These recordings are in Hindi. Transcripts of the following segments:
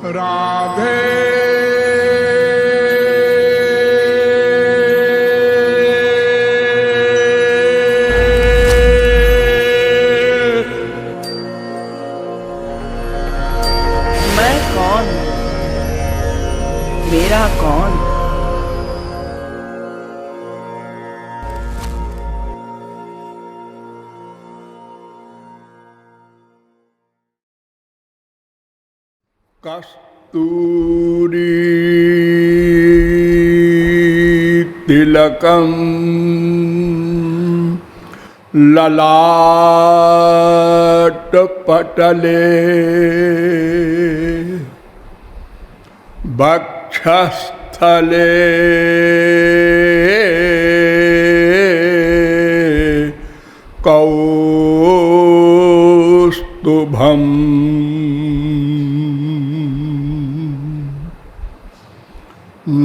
राधे मैं कौन, मेरा कौन। कस्तूरी तिलकं ललाटपटले वक्षस्थले कौस्तुभम्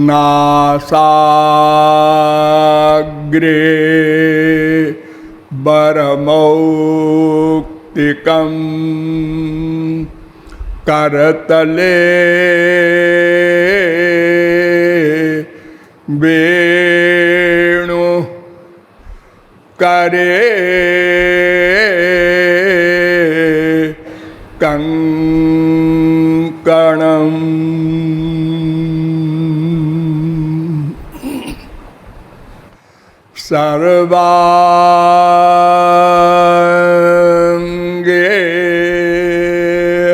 नासाग्रे वरमौक्तिकं करतले वेणु करे कंकणम् सर्वांगे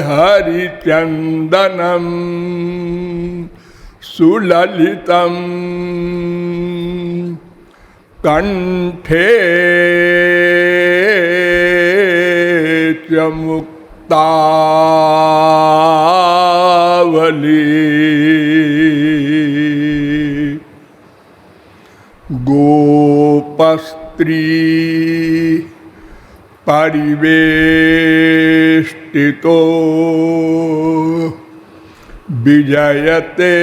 हरिचंदनं सुललितं कंठे च मुक्तावली गोपस्त्री परिवेष्टितो विजयते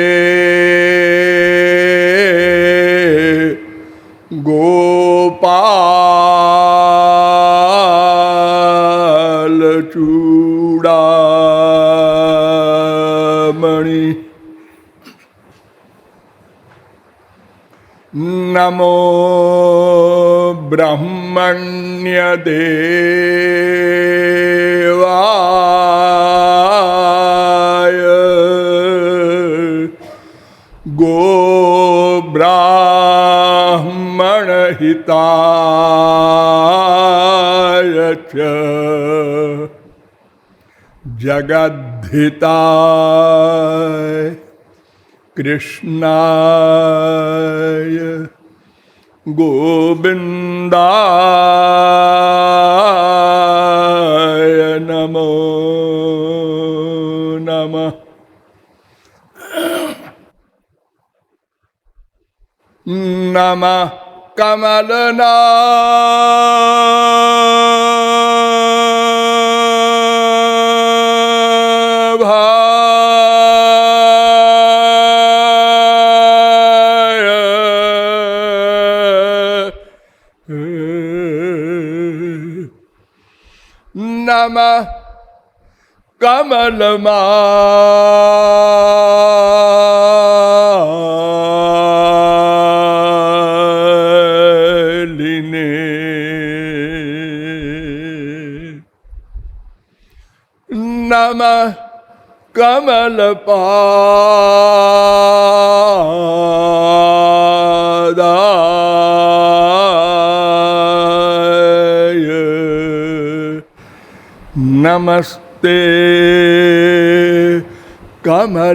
गोपाल चूड़ामणि नमो ब्रह्मण्य देवाय गो ब्राह्मण हिताय च जगद्धिताय कृष्णाय गोविंदाय नमो नमः। नमः कमलनाभाय नमः कमलमालिने नमः कमलपादाय नमस्ते कमलेक्षण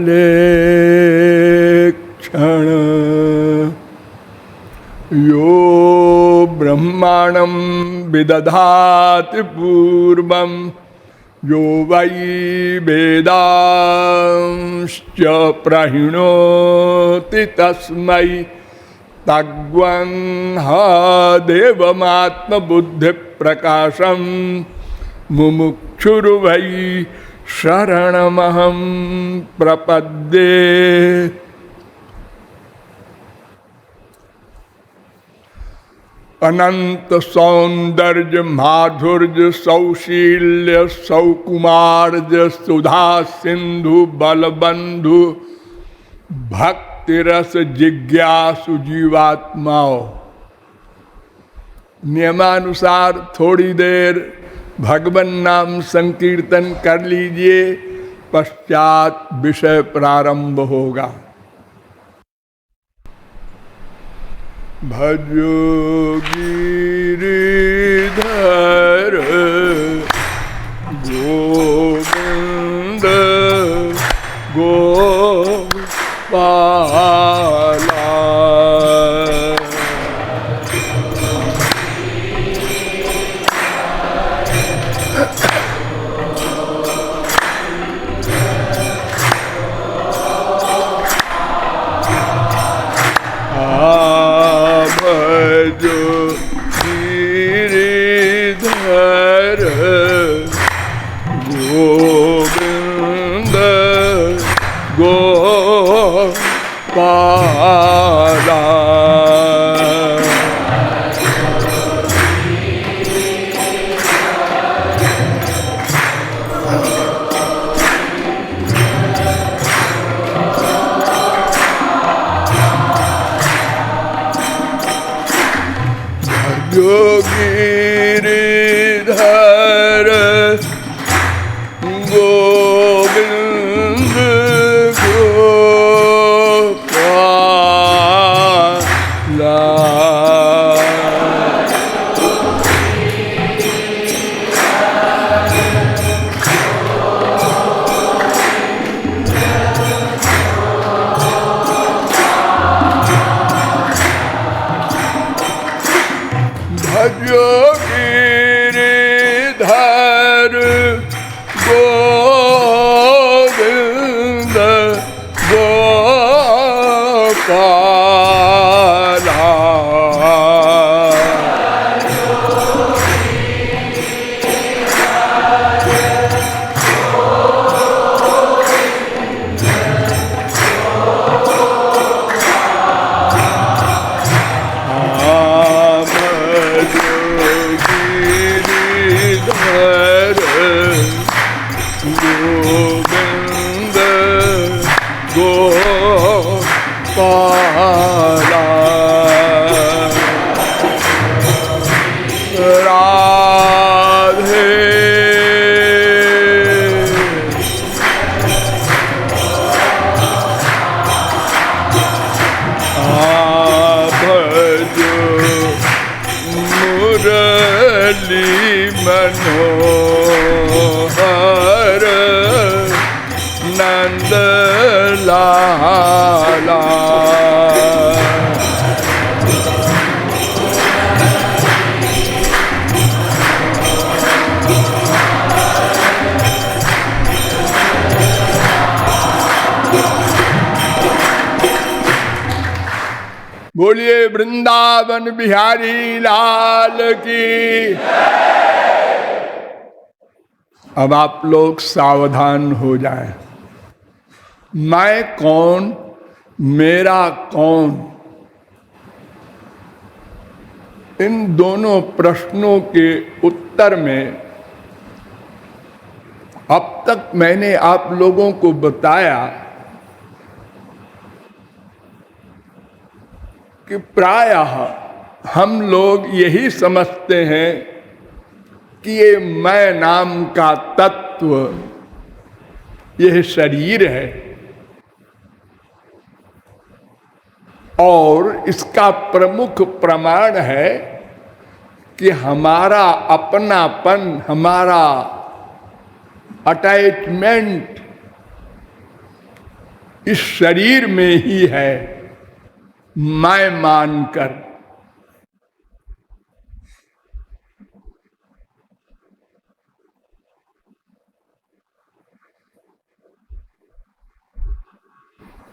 यो ब्रह्माणं विदधाति पूर्वं यो वै वेदांश्च प्रहिणोति तस्मै तद्वंह देवमात्मबुद्धिप्रकाशं मुमुक्षुर्वै शरणमहं प्रपद्ये। अनंत सौंदर्य माधुर्य सौशील्य सौकुमार्य सुधा सिंधु बलबंधु भक्ति रस जिज्ञासु जीवात्माओं। नियमानुसार थोड़ी देर भगवन नाम संकीर्तन कर लीजिए, पश्चात विषय प्रारंभ होगा। भजो गिरिधर गोविंद गोपाला। भजो गिरिधर गोविंद गोपाला। भजो गिरिधर गोविंद गोपाला। भजो गिरिधर गोविंद गोपाला। गोविंद गोपाला। राधे भजो मुरली मनोहर नंद लाला। बोलिए वृंदावन बिहारी लाल की। अब आप लोग सावधान हो जाएं। मैं कौन, मेरा कौन, इन दोनों प्रश्नों के उत्तर में अब तक मैंने आप लोगों को बताया कि प्रायः हम लोग यही समझते हैं कि ये मैं नाम का तत्व यह शरीर है और इसका प्रमुख प्रमाण है कि हमारा अपनापन, हमारा अटैचमेंट इस शरीर में ही है, मैं मानकर।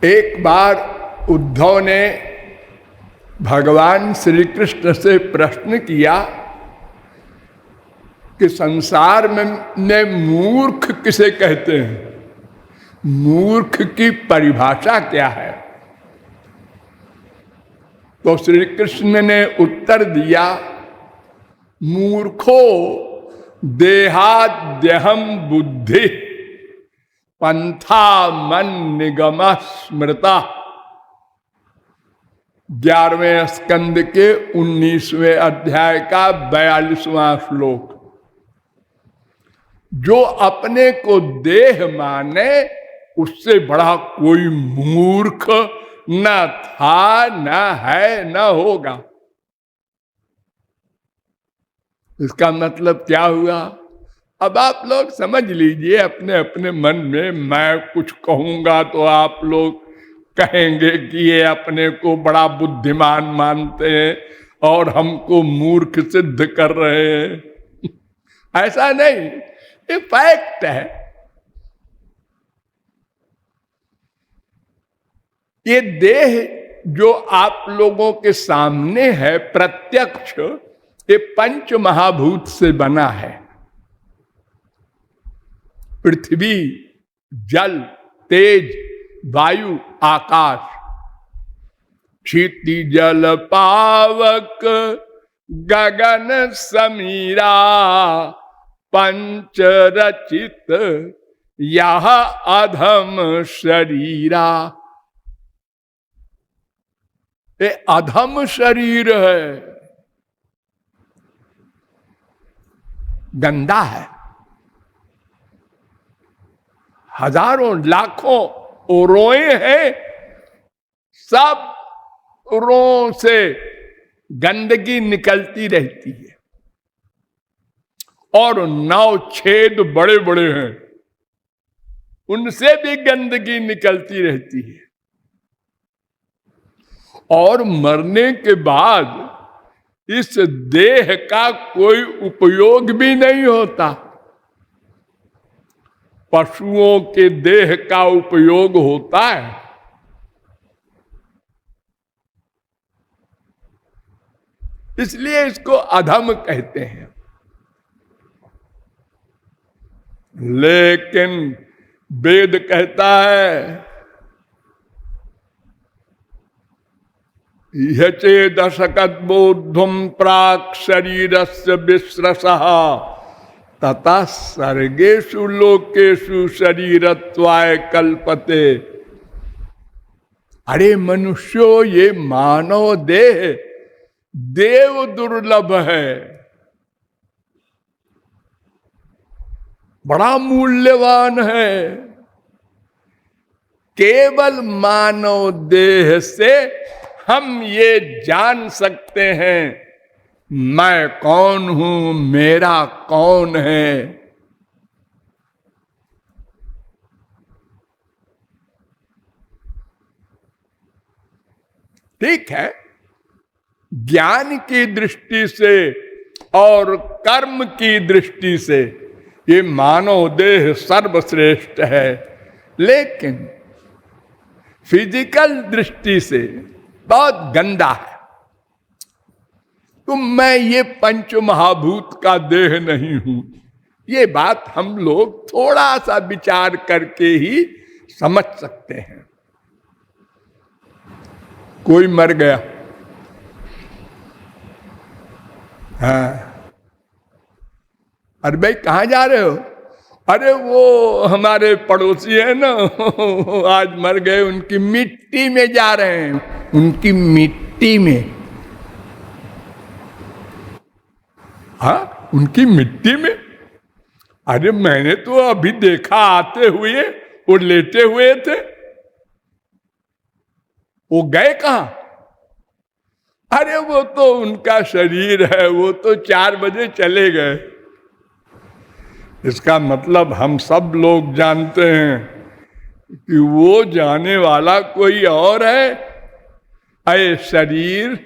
एक बार उद्धव ने भगवान श्री कृष्ण से प्रश्न किया कि संसार में मूर्ख किसे कहते हैं, मूर्ख की परिभाषा क्या है। तो श्री कृष्ण ने उत्तर दिया, मूर्खो देहाद्यहम बुद्धि पंथा मन निगम स्मृता। 11वें स्कंद के 19वें अध्याय का 42वां श्लोक। जो अपने को देह माने उससे बड़ा कोई मूर्ख न था, न है, न होगा। इसका मतलब क्या हुआ? अब आप लोग समझ लीजिए अपने अपने मन में। मैं कुछ कहूंगा तो आप लोग कहेंगे कि ये अपने को बड़ा बुद्धिमान मानते हैं और हमको मूर्ख सिद्ध कर रहे हैं। ऐसा नहीं, ये फैक्ट है। ये देह जो आप लोगों के सामने है प्रत्यक्ष, ये पंच महाभूत से बना है। पृथ्वी, जल, तेज, वायु, आकाश। क्षिति जल पावक गगन समीरा पंच रचित यह अधम शरीरा। ये अधम शरीर है, गंदा है। हजारों लाखों रोए हैं, सब रों से गंदगी निकलती रहती है और 9 छेद बड़े बड़े हैं, उनसे भी गंदगी निकलती रहती है। और मरने के बाद इस देह का कोई उपयोग भी नहीं होता। पशुओं के देह का उपयोग होता है। इसलिए इसको अधम कहते हैं। लेकिन वेद कहता है यचेदशकद बोधुम प्राक शरीरस्य विश्रसः तथा सर्गेषु लोकेषु शरीरत्वाय कल्पते। अरे मनुष्यो, ये मानव देह देव दुर्लभ है, बड़ा मूल्यवान है। केवल मानव देह से हम ये जान सकते हैं मैं कौन हूं, मेरा कौन है। ठीक है, ज्ञान की दृष्टि से और कर्म की दृष्टि से ये मानव देह सर्वश्रेष्ठ है, लेकिन फिजिकल दृष्टि से बहुत गंदा है। तो मैं ये पंच महाभूत का देह नहीं हूं, ये बात हम लोग थोड़ा सा विचार करके ही समझ सकते हैं। कोई मर गया, हाँ, अरे भाई कहाँ जा रहे हो? अरे वो हमारे पड़ोसी है ना, आज मर गए, उनकी मिट्टी में जा रहे हैं, उनकी मिट्टी में। हाँ, उनकी मिट्टी में। अरे मैंने तो अभी देखा आते हुए, वो लेटे हुए थे, वो गए कहां? अरे वो तो उनका शरीर है, वो तो 4 बजे चले गए। इसका मतलब हम सब लोग जानते हैं कि वो जाने वाला कोई और है, अरे शरीर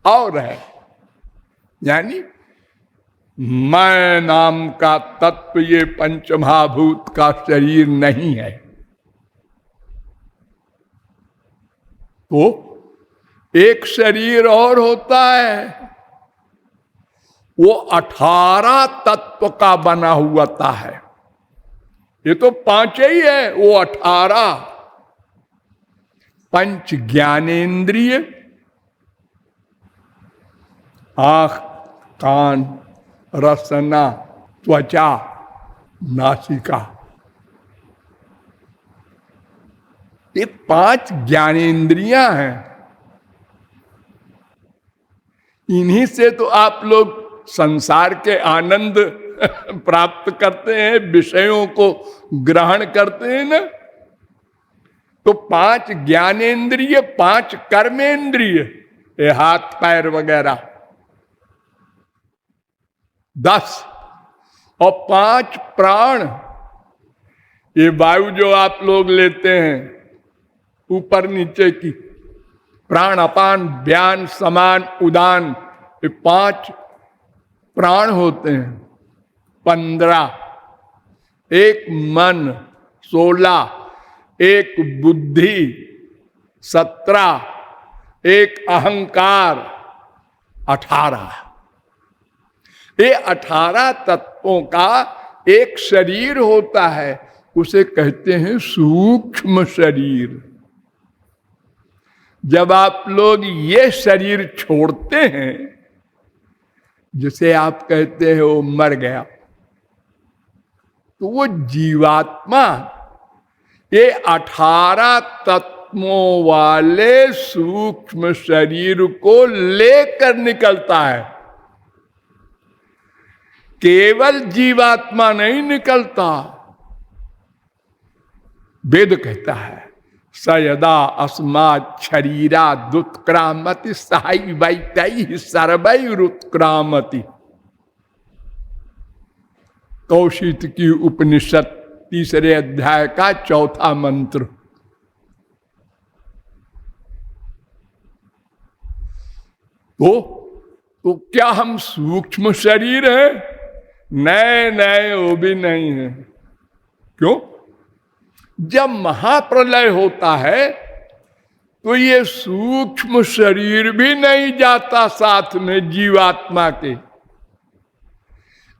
और है। यानी मैं नाम का तत्व ये पंचमहाभूत का शरीर नहीं है। तो एक शरीर और होता है, वो 18 तत्व का बना हुआ है। ये तो 5 ही है, वो 18। पंच ज्ञानेन्द्रिय, आँख, कान, रसना, त्वचा, नासिका, ये 5 ज्ञानेंद्रियां हैं। इन्हीं से तो आप लोग संसार के आनंद प्राप्त करते हैं, विषयों को ग्रहण करते हैं ना। तो 5 ज्ञानेंद्रिय, 5 कर्मेंद्रिय, ये हाथ पैर वगैरह 10, और 5 प्राण, ये वायु जो आप लोग लेते हैं ऊपर नीचे की, प्राण, अपान, व्यान, समान, उदान, ये 5 प्राण होते हैं। 15, एक मन, 16, एक बुद्धि, 17, एक अहंकार, 18। ये 18 तत्वों का एक शरीर होता है, उसे कहते हैं सूक्ष्म शरीर। जब आप लोग ये शरीर छोड़ते हैं, जिसे आप कहते हैं वो मर गया, तो वो जीवात्मा ये 18 तत्वों वाले सूक्ष्म शरीर को लेकर निकलता है। केवल जीवात्मा नहीं निकलता। वेद कहता है स यदा अस्मात् शरीरा दुत्क्रामति सहाई वैतैः सर्वैरुत्क्रामति। कौशिक की उपनिषद 3 अध्याय का 4था मंत्र। तो क्या हम सूक्ष्म शरीर हैं? नहीं, वो भी नहीं है। क्यों? जब महाप्रलय होता है तो ये सूक्ष्म शरीर भी नहीं जाता साथ में जीवात्मा के।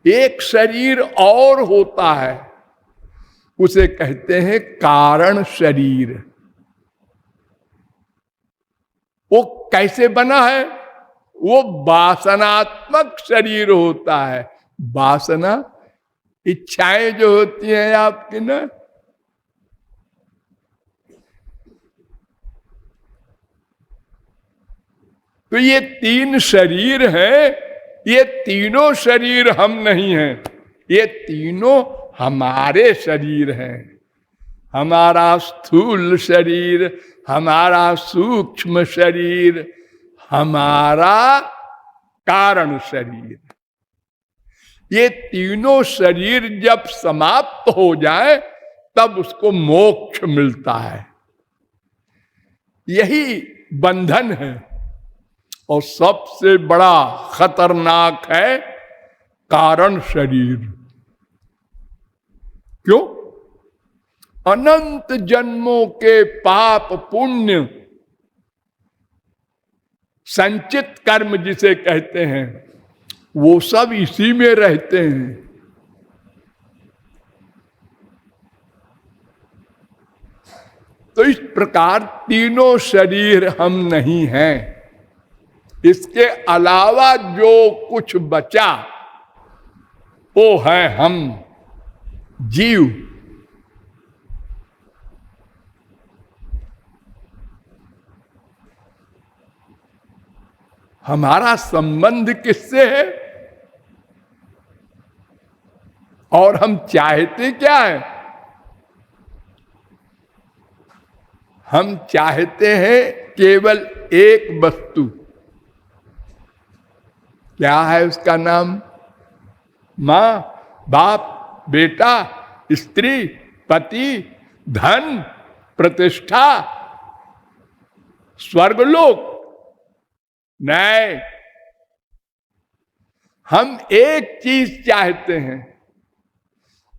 एक शरीर और होता है, उसे कहते हैं कारण शरीर। वो कैसे बना है? वो वासनात्मक शरीर होता है। वासना, इच्छाएं जो होती हैं आपकी ना, तो ये 3 शरीर हैं। ये तीनों शरीर हम नहीं हैं, ये तीनों हमारे शरीर हैं। हमारा स्थूल शरीर, हमारा सूक्ष्म शरीर, हमारा कारण शरीर। ये तीनों शरीर जब समाप्त हो जाए तब उसको मोक्ष मिलता है। यही बंधन है। और सबसे बड़ा खतरनाक है कारण शरीर। क्यों? अनंत जन्मों के पाप पुण्य संचित कर्म जिसे कहते हैं, वो सब इसी में रहते हैं। तो इस प्रकार तीनों शरीर हम नहीं हैं। इसके अलावा जो कुछ बचा वो है हम, जीव। हमारा संबंध किससे है और हम चाहते क्या है? हम चाहते हैं केवल एक वस्तु। क्या है उसका नाम? मां, बाप, बेटा, स्त्री, पति, धन, प्रतिष्ठा, स्वर्गलोक। नहीं, हम एक चीज चाहते हैं।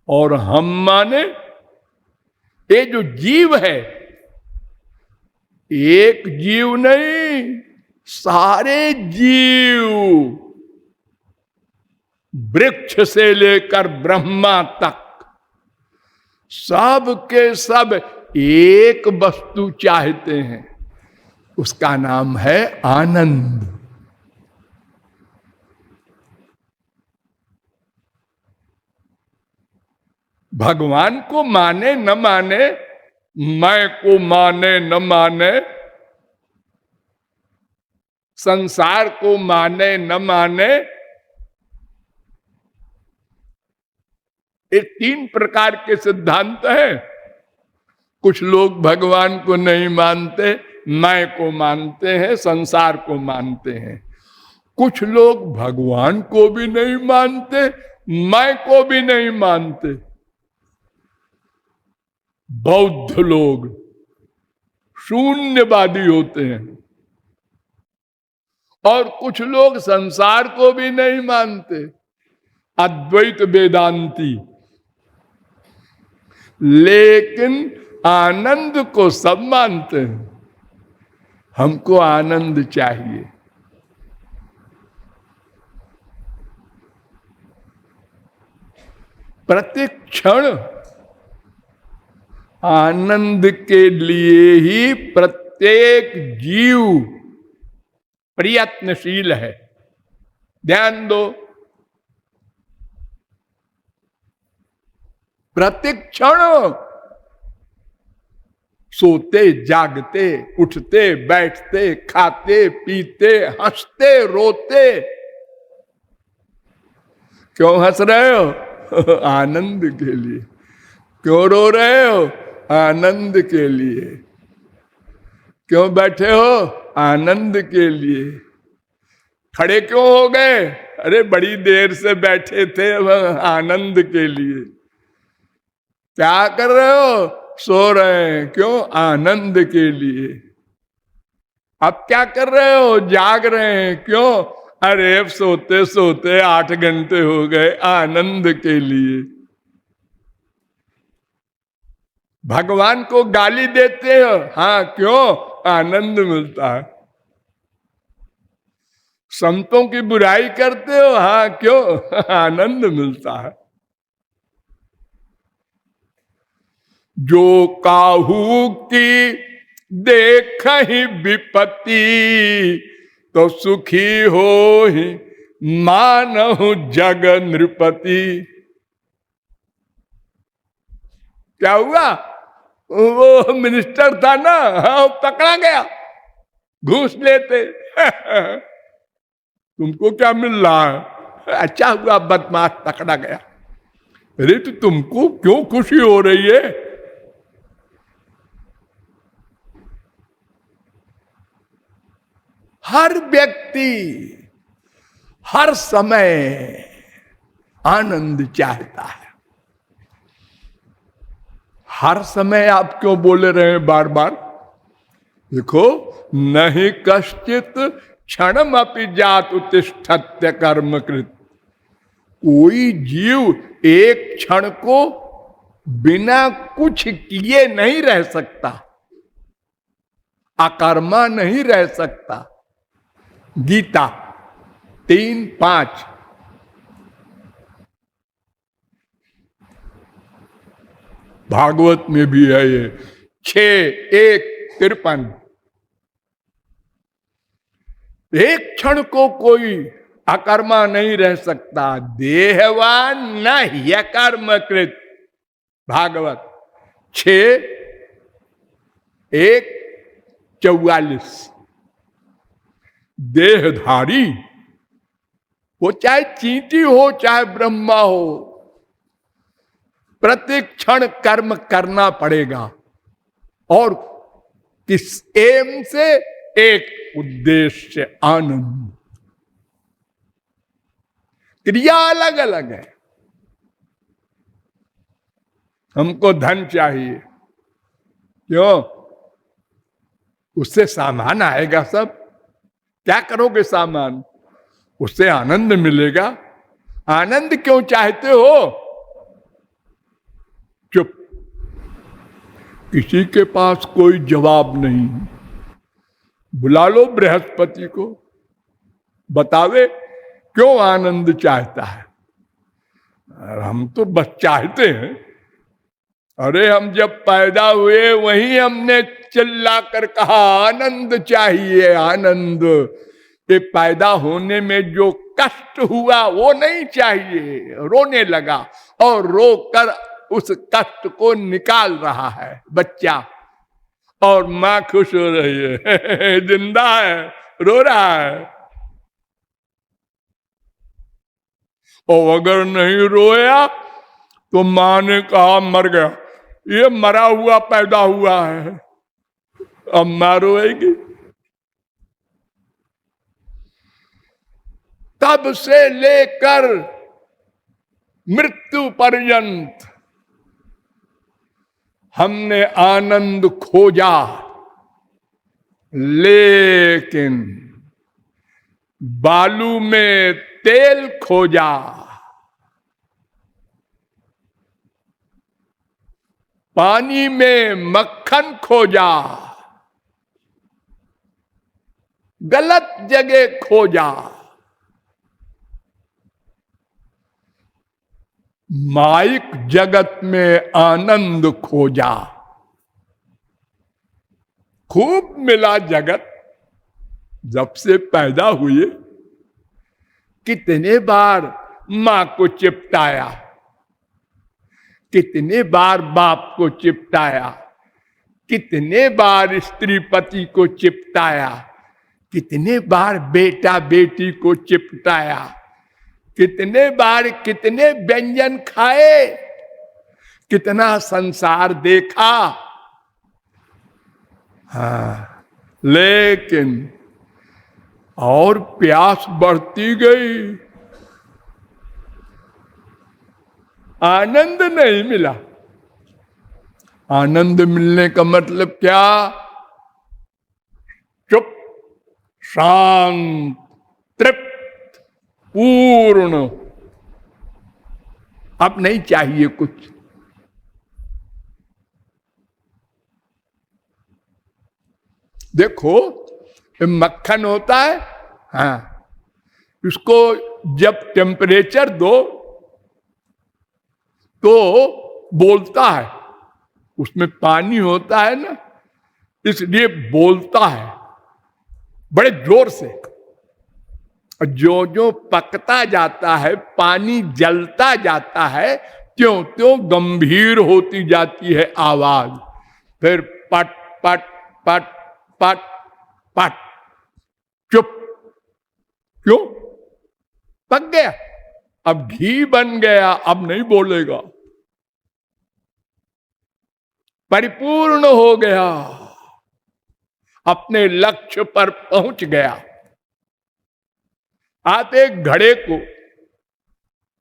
और हम माने ये जो जीव है, एक जीव नहीं, सारे जीव, वृक्ष से लेकर ब्रह्मा तक, सब के सब एक वस्तु चाहते हैं। उसका नाम है आनंद। भगवान को माने न माने, मैं को माने न माने, संसार को माने न माने, ये तीन प्रकार के सिद्धांत हैं। कुछ लोग भगवान को नहीं मानते, मैं को मानते हैं, संसार को मानते हैं। कुछ लोग भगवान को भी नहीं मानते, मैं को भी नहीं मानते। बौद्ध लोग शून्यवादी होते हैं। और कुछ लोग संसार को भी नहीं मानते, अद्वैत वेदांती। लेकिन आनंद को सब मानते हैं। हमको आनंद चाहिए। प्रत्येक क्षण आनंद के लिए ही प्रत्येक जीव प्रयत्नशील है। ध्यान दो, प्रत्येक क्षण सोते जागते, उठते बैठते, खाते पीते, हंसते रोते। क्यों हंस रहे हो? आनंद के लिए। क्यों रो रहे हो? आनंद के लिए। क्यों बैठे हो? आनंद के लिए। खड़े क्यों हो गए? अरे बड़ी देर से बैठे थे, आनंद के लिए। क्या कर रहे हो? सो रहे हैं। क्यों? आनंद के लिए। अब क्या कर रहे हो? जाग रहे हैं। क्यों? अरे सोते सोते 8 घंटे हो गए, आनंद के लिए। भगवान को गाली देते हो? हाँ, क्यों? आनंद मिलता है। संतों की बुराई करते हो? हाँ, क्यों? आनंद मिलता है। जो काहू की देख ही विपत्ति, तो सुखी हो ही मानहु जग नृपति। क्या हुआ? वो मिनिस्टर था ना, हाँ, पकड़ा गया। घूस लेते। तुमको क्या मिल रहा है? अच्छा हुआ बदमाश पकड़ा गया। अरे तो तुमको क्यों खुशी हो रही है? हर व्यक्ति हर समय आनंद चाहता है। हर समय आप क्यों बोले रहे हैं बार बार? देखो, नहीं कश्चित क्षणम अपि जात उत्तिष्ठत्य कर्म कृत। कोई जीव एक क्षण को बिना कुछ किए नहीं रह सकता, अकर्मा नहीं रह सकता। गीता 3:5। भागवत में भी है ये 6:1-53। एक क्षण को कोई अकर्मा नहीं रह सकता। देहवान न ह्यकर्म कृत। भागवत 6:1-44। देहधारी, वो चाहे चींटी हो चाहे ब्रह्मा हो, प्रत्येक क्षण कर्म करना पड़ेगा। और किस एम से? एक उद्देश्य, आनंद। क्रिया अलग अलग है। हमको धन चाहिए, क्यों? उससे सामान आएगा सब। क्या करोगे सामान? उससे आनंद मिलेगा। आनंद क्यों चाहते हो? चुप। किसी के पास कोई जवाब नहीं। बुला लो बृहस्पति को, बतावे क्यों आनंद चाहता है। हम तो बस चाहते हैं। अरे हम जब पैदा हुए वहीं हमने चिल्ला कर कहा आनंद चाहिए, आनंद। ये पैदा होने में जो कष्ट हुआ वो नहीं चाहिए। रोने लगा और रो कर उस कष्ट को निकाल रहा है बच्चा, और मां खुश हो रही है जिंदा है, रो रहा है। और अगर नहीं रोया तो मां ने कहा मर गया, ये मरा हुआ पैदा हुआ है, अब मां रोएगी। तब से लेकर मृत्यु पर्यंत हमने आनंद खोजा, लेकिन बालू में तेल खोजा। पानी में मक्खन खोजा, गलत जगह खोजा। माइक जगत में आनंद खोजा, खूब मिला जगत जब से पैदा हुए। कितने बार मां को चिपटाया, कितने बार बाप को चिपटाया, कितने बार स्त्री पति को चिपटाया, कितने बार बेटा बेटी को चिपटाया, कितने बार कितने व्यंजन खाए, कितना संसार देखा। हाँ, लेकिन और प्यास बढ़ती गई, आनंद नहीं मिला। आनंद मिलने का मतलब क्या? चुप, शांत, तृप्त, पूर्ण। अब नहीं चाहिए कुछ। देखो, मक्खन होता है, हाँ, इसको जब टेम्परेचर दो तो बोलता है, उसमें पानी होता है ना, इसलिए बोलता है बड़े जोर से। जो जो पकता जाता है, पानी जलता जाता है, त्यों त्यों गंभीर होती जाती है आवाज। फिर पट पट पट पट पट, चुप। क्यों? पक गया, अब घी बन गया, अब नहीं बोलेगा, परिपूर्ण हो गया, अपने लक्ष्य पर पहुंच गया। आप एक घड़े को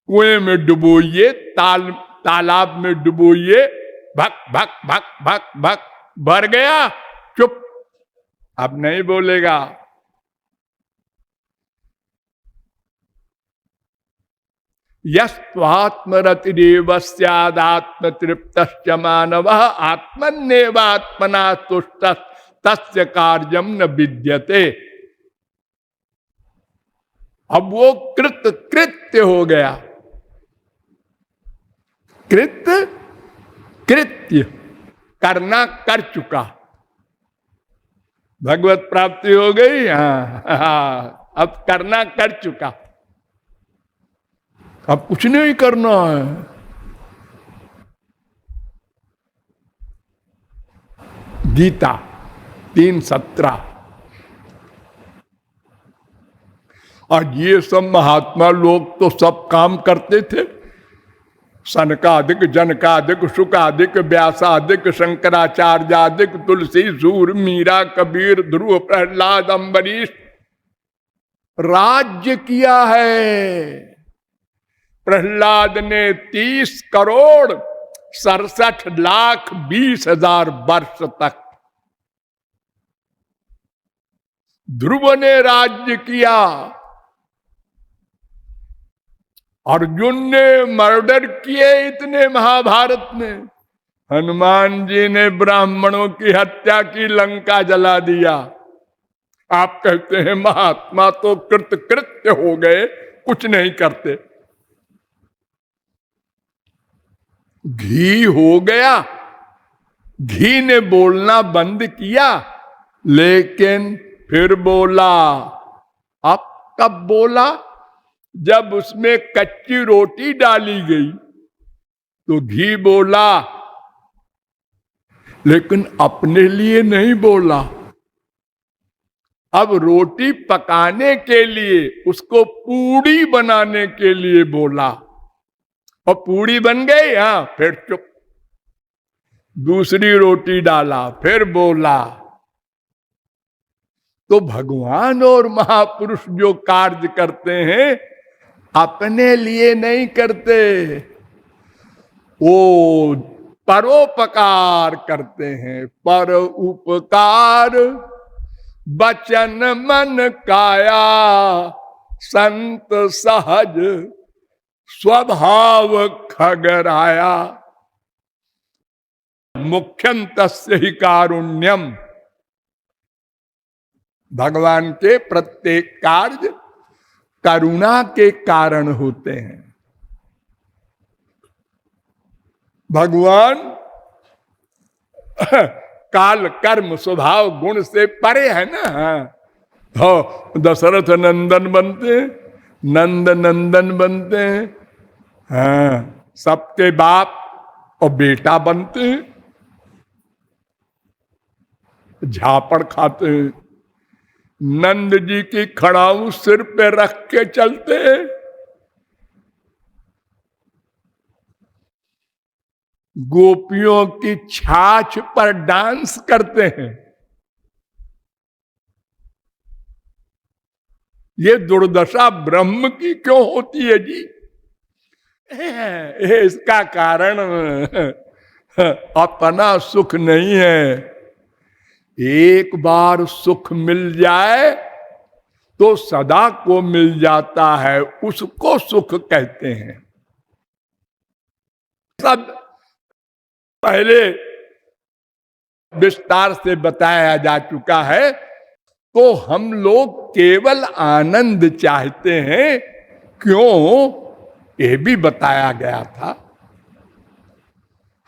कुएं में डुबोइए, तालाब में डुबोइए, भक भक भक भक भक भर गया, चुप, अब नहीं बोलेगा। यस्त्वात्मरतिरेव स्यादात्म तृप्तश्च मानवः आत्मन्नेवात्मना तुष्टः तस्य कार्यम न विद्यते। अब वो कृत कृत्य हो गया, कृत कृत्य, करना कर चुका, भगवत प्राप्ति हो गई। हाँ, अब करना कर चुका, अब कुछ नहीं करना है। गीता 3:17। और ये सब महात्मा लोग तो सब काम करते थे। सनकादिक, जनकादिक, शुकादिक, व्यासादिक, शंकराचार्यादिक, तुलसी, सूर, मीरा, कबीर, ध्रुव, प्रहलाद, अम्बरीश, राज्य किया है। प्रहलाद ने 30,67,20,000 वर्ष तक, ध्रुव ने राज्य किया, अर्जुन ने मर्डर किए इतने महाभारत में, हनुमान जी ने ब्राह्मणों की हत्या की, लंका जला दिया। आप कहते हैं महात्मा तो कृतकृत्य हो गए, कुछ नहीं करते। घी हो गया, घी ने बोलना बंद किया, लेकिन फिर बोला। अब कब बोला? जब उसमें कच्ची रोटी डाली गई, तो घी बोला, लेकिन अपने लिए नहीं बोला। अब रोटी पकाने के लिए, उसको पूड़ी बनाने के लिए बोला, और पूड़ी बन गई, हाँ, फिर चुप। दूसरी रोटी डाला, फिर बोला। तो भगवान और महापुरुष जो कार्य करते हैं अपने लिए नहीं करते, वो परोपकार करते हैं। पर उपकार बचन मन काया, संत सहज स्वभाव खगराया। मुख्यं तस्य ही कारुण्यम। भगवान के प्रत्येक कार्य करुणा के कारण होते हैं। भगवान काल कर्म स्वभाव गुण से परे है ना। तो दशरथ नंदन बनते हैं, नंद नंदन बनते हैं, हाँ, सबके बाप और बेटा बनते हैं, झापड़ खाते हैं। नंद जी की खड़ाऊ सिर पे रख के चलते हैं, गोपियों की छाछ पर डांस करते हैं। ये दुर्दशा ब्रह्म की क्यों होती है जी? इसका कारण अपना सुख नहीं है। एक बार सुख मिल जाए तो सदा को मिल जाता है, उसको सुख कहते हैं। सब पहले विस्तार से बताया जा चुका है। तो हम लोग केवल आनंद चाहते हैं, क्यों, ये भी बताया गया था।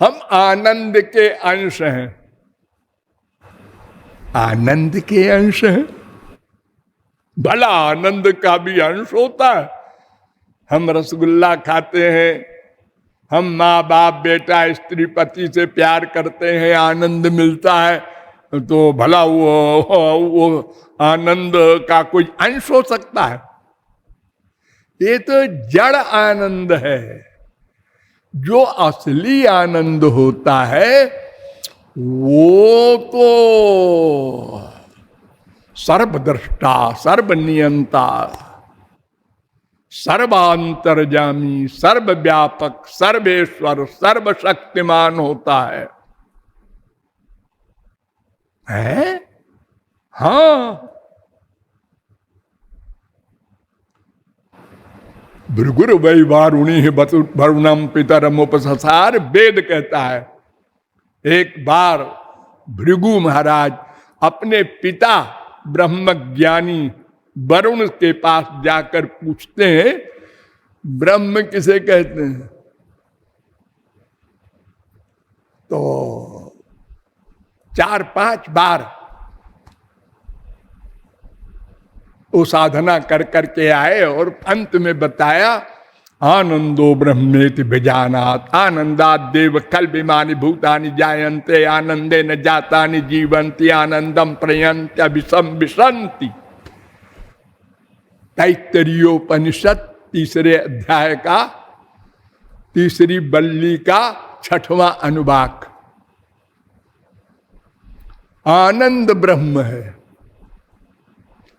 हम आनंद के अंश हैं, आनंद के अंश हैं। भला आनंद का भी अंश होता है। हम रसगुल्ला खाते हैं, हम माँ बाप बेटा स्त्री पति से प्यार करते हैं, आनंद मिलता है, तो भला वो आनंद का कोई अंश हो सकता है? ये तो जड़ आनंद है। जो असली आनंद होता है वो तो सर्वद्रष्टा, सर्वनियंता, सर्वांतर्यामी, सर्वव्यापक, सर्वेश्वर, सर्वशक्तिमान होता है। हाँ, भृगुर वै वारुणी वरुणम पितरम उपससार, वेद कहता है। एक बार भृगु महाराज अपने पिता ब्रह्मज्ञानी वरुण के पास जाकर पूछते हैं, ब्रह्म किसे कहते हैं? तो 4-5 बार वो साधना कर करके आए और अंत में बताया, आनंदो ब्रह्मेति विजानात, आनंदात देव कल्पिमानि भूतानि जायन्ते, आनंदे न जातानि जीवन्ति, आनंदम प्रयन्त्यभिसं विशन्ति। तैत्तरीयोपनिषद 3 अध्याय का 3री बल्ली का 6वां अनुवाक। आनंद ब्रह्म है,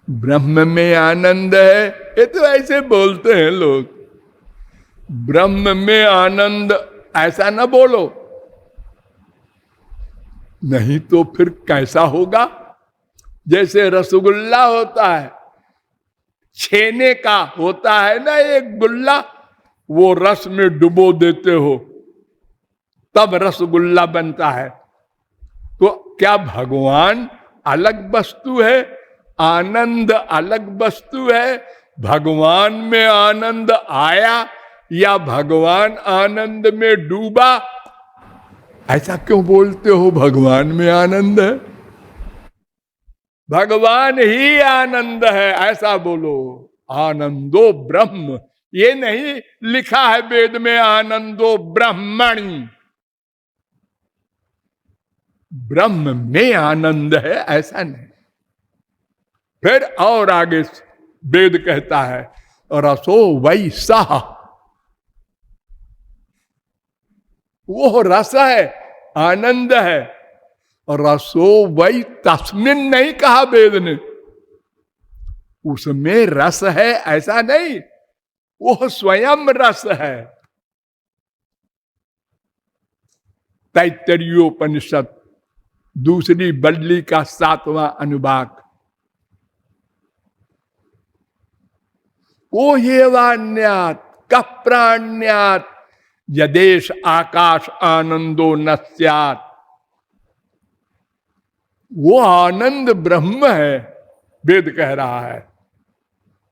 ब्रह्म में आनंद है। ये तो ऐसे बोलते हैं लोग, ब्रह्म में आनंद, ऐसा ना बोलो, नहीं तो फिर कैसा होगा? जैसे रसगुल्ला होता है, छेने का होता है ना एक गुल्ला, वो रस में डुबो देते हो तब रसगुल्ला बनता है। तो क्या भगवान अलग वस्तु है, आनंद अलग वस्तु है? भगवान में आनंद आया या भगवान आनंद में डूबा? ऐसा क्यों बोलते हो? भगवान में आनंद है, भगवान ही आनंद है, ऐसा बोलो। आनंदो ब्रह्म ये नहीं लिखा है वेद में आनंदो ब्रह्मणि, ब्रह्म में आनंद है ऐसा नहीं। फिर और आगे वेद कहता है रसो वैसा, वो रस है, आनंद है। रसो वै तस्मिन नहीं कहा वेद ने, उसमें रस है ऐसा नहीं, वो स्वयं रस है। तैत्तरीयोपनिषद दूसरी बल्ली का 7वां अनुभाग। को हेवान्यात कप्राण्यात यदेश आकाश आनंदो न स्यात्, वो आनंद ब्रह्म है, वेद कह रहा है।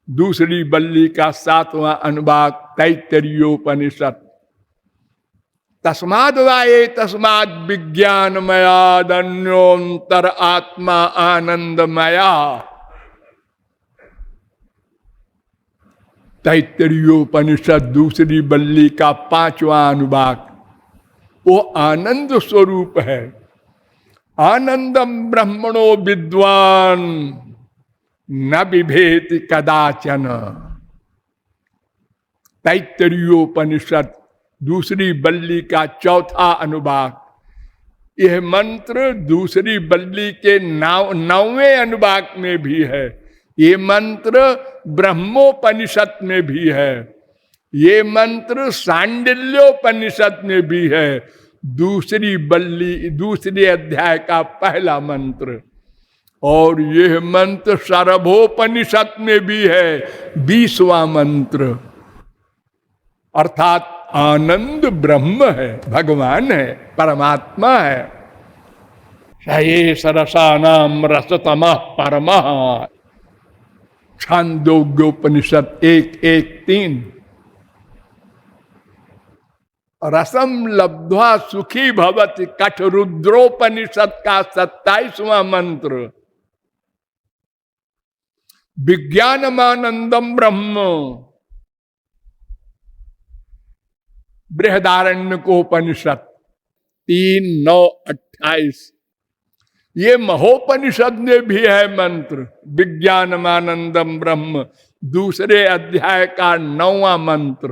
दूसरी बल्ली का 7वां अनुभाग तैत्तरीयोपनिषद। तस्माद् वाये तस्माद् विज्ञानमयाद् अन्योन्तर आत्मा आनंदमया। तैत्तरीयोपनिषद दूसरी बल्ली का 5वां अनुभाग। वो आनंद स्वरूप है। आनंदम ब्रह्मणो विद्वान न बिभेति कदाचन। तैत्तरीयोपनिषद दूसरी बल्ली का 4वां अनुभाग। यह मंत्र दूसरी बल्ली के 9वें अनुभाग में भी है। ये मंत्र ब्रह्मोपनिषद में भी है। ये मंत्र सांडिल्योपनिषद में भी है। दूसरी बल्ली दूसरे अध्याय का पहला मंत्र। और यह मंत्र सर्वोपनिषद में भी है, 20वां मंत्र। अर्थात आनंद ब्रह्म है, भगवान है, परमात्मा है। ये सरसानाम रसतमः परमः, छांदोग्योपनिषद 1:1-3। रसम लब्ध्वा सुखी भवति कठरुद्रोपनिषद का 27वां मंत्र। विज्ञानमानंदम ब्रह्म, बृहदारण्यकोपनिषद 3:9-28। ये महोपनिषद में भी है मंत्र, विज्ञानमानंदम ब्रह्म, दूसरे अध्याय का 9वां मंत्र।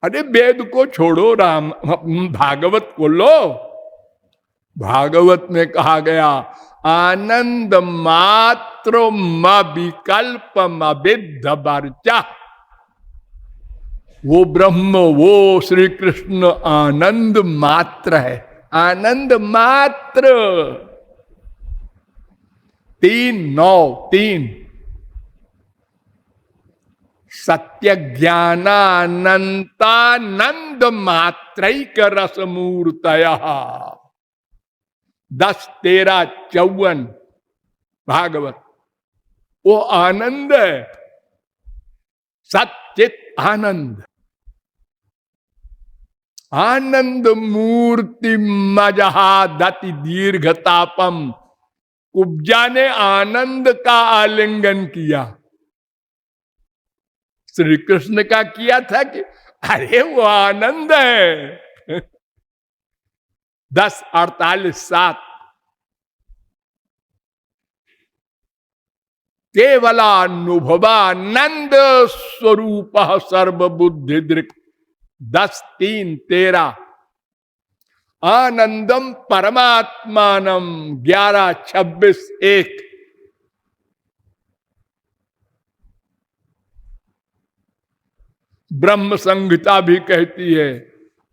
अरे वेद को छोड़ो, राम भागवत को लो। भागवत में कहा गया आनंद मात्र विकल्प विद्ध वर्चा। वो ब्रह्म, वो श्री कृष्ण आनंद मात्र है, आनंद मात्र। 3:9-3। सत्य ज्ञानानंतानंद मात्रैक रस मूर्तया। 10-13-54 भागवत। वो आनंद है, सच्चित आनंद। आनंद मूर्ति मजहा दति दीर्घतापम। कुब्जा ने आनंद का आलिंगन किया। श्री कृष्ण का किया था कि अरे वो आनंद है। 10:48-7। केवलानुभवानंद स्वरूप सर्वबुद्धि दृक्। 10:3-13। आनंदम परमात्मानम 11:26-1। ब्रह्म संहिता भी कहती है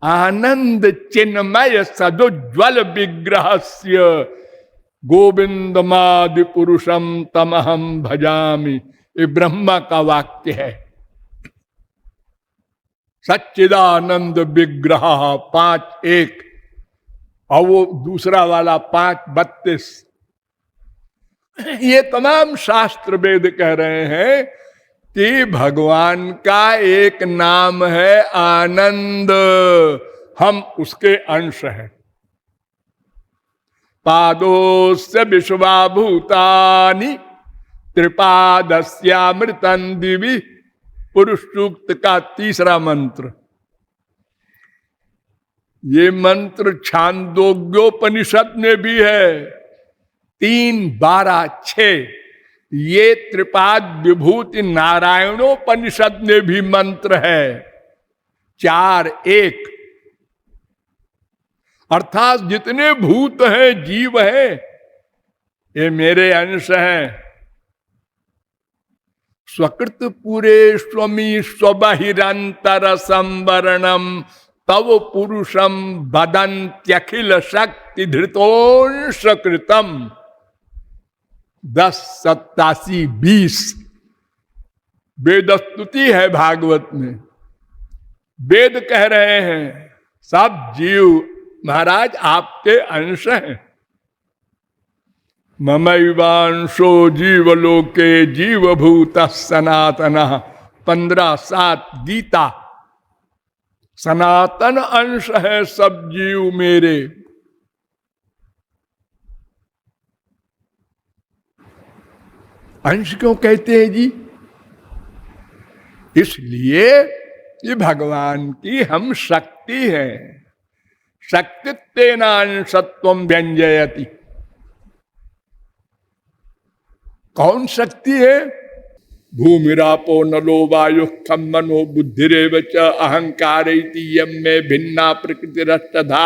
आनंद चिन्मय सदुज्वल विग्रहस्य गोविंदमादि पुरुषम तमहम भजामि। ये ब्रह्मा का वाक्य है। सच्चिदानंद विग्रह 5:1। और वो दूसरा वाला 5:32। ये तमाम शास्त्र वेद कह रहे हैं कि भगवान का एक नाम है आनंद, हम उसके अंश हैं। पादोस्य विश्वाभूतानि त्रिपादस्यामृतं दिवि, पुरुष सूक्त का तीसरा मंत्र। ये मंत्र छांदोग्योपनिषद में भी है, 3, 12, 6। ये त्रिपाद विभूति नारायणोपनिषद में भी मंत्र है, 4, 1। अर्थात जितने भूत हैं, जीव हैं, ये मेरे अंश हैं। स्वकृत पूरे स्वमी स्वबहिरंतर संवरणम तव पुरुषम बदंत्यखिल शक्ति धृतोंश कृतम। 10, 87, 20 वेद स्तुति है भागवत में। वेद कह रहे हैं सब जीव महाराज आपके अंश हैं। ममैवांशो जीवलोके जीवभूतः सनातनः, 15:7 गीता। सनातन अंश है सब जीव मेरे। अंश क्यों कहते हैं जी? इसलिए ये भगवान की हम शक्ति है। शक्तित्वेनांशत्वं व्यंजयति। कौन शक्ति है? भूमिरापो नलो वायु खम मनो बुद्धिरेव च अहंकारैति यम में भिन्ना प्रकृतिरष्टधा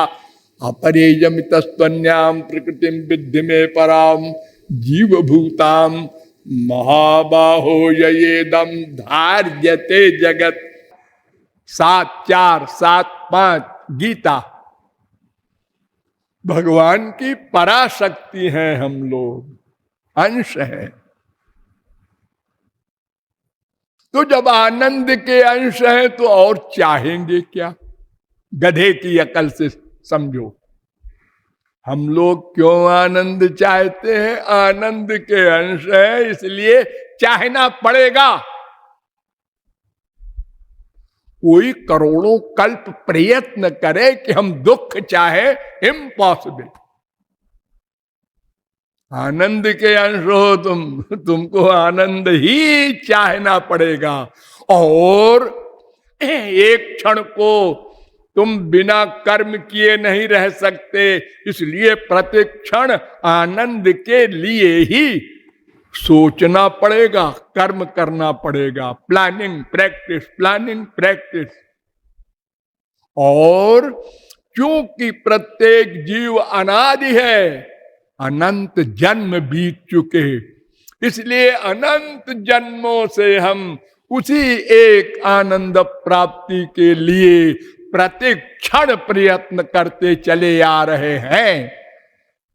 अपरेयमितस्त्वन्याम प्रकृतिम विद्धि में पराम जीवभूताम महाबाहो येदम धार्यते जगत। 7:4, 7:5 गीता। भगवान की पराशक्ति है हम लोग, अंश है। तो जब आनंद के अंश है तो और चाहेंगे क्या? गधे की अकल से समझो। हम लोग क्यों आनंद चाहते हैं? आनंद के अंश है, इसलिए चाहना पड़ेगा। कोई करोड़ों कल्प प्रयत्न करे कि हम दुख चाहे, इम्पॉसिबल। आनंद के अंश हो तुमको आनंद ही चाहना पड़ेगा। और एक क्षण को तुम बिना कर्म किए नहीं रह सकते, इसलिए प्रत्येक क्षण आनंद के लिए ही सोचना पड़ेगा, कर्म करना पड़ेगा। Planning practice, planning practice. और क्योंकि प्रत्येक जीव अनादि है, अनंत जन्म बीत चुके, इसलिए अनंत जन्मों से हम उसी एक आनंद प्राप्ति के लिए प्रत्येक क्षण प्रयत्न करते चले आ रहे हैं।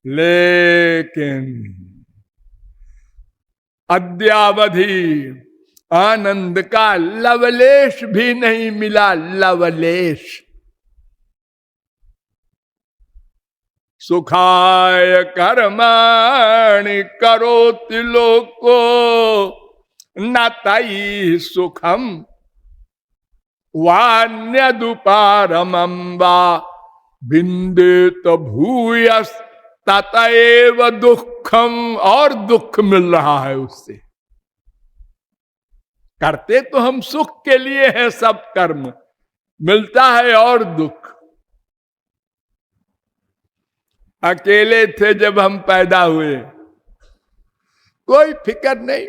लेकिन अद्यावधि आनंद का लवलेश भी नहीं मिला, लवलेश। सुखाय कर्माणि करोति लोको न तैः सुखम वान्यदुपारमं वा विन्देत भूयस् ततएव दुखम। और दुख मिल रहा है उससे। करते तो हम सुख के लिए है सब कर्म, मिलता है और दुख। अकेले थे जब हम पैदा हुए, कोई फिक्र नहीं।